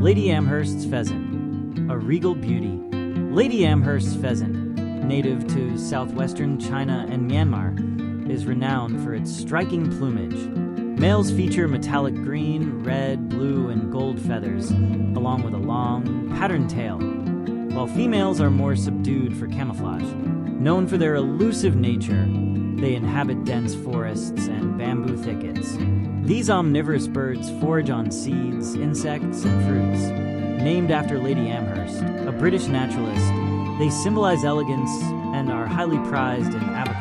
Lady Amherst's pheasant, a regal beauty. Lady Amherst's pheasant, native to southwestern China and Myanmar, is renowned for its striking plumage. Males feature metallic green, red, blue, and gold feathers, along with a long, patterned tail, while females are more subdued for camouflage. Known for their elusive nature, they inhabit dense forests and bamboo thickets. These omnivorous birds forage on seeds, insects, and fruits. Named after Lady Amherst, a British naturalist, they symbolize elegance and are highly prized in aviculture.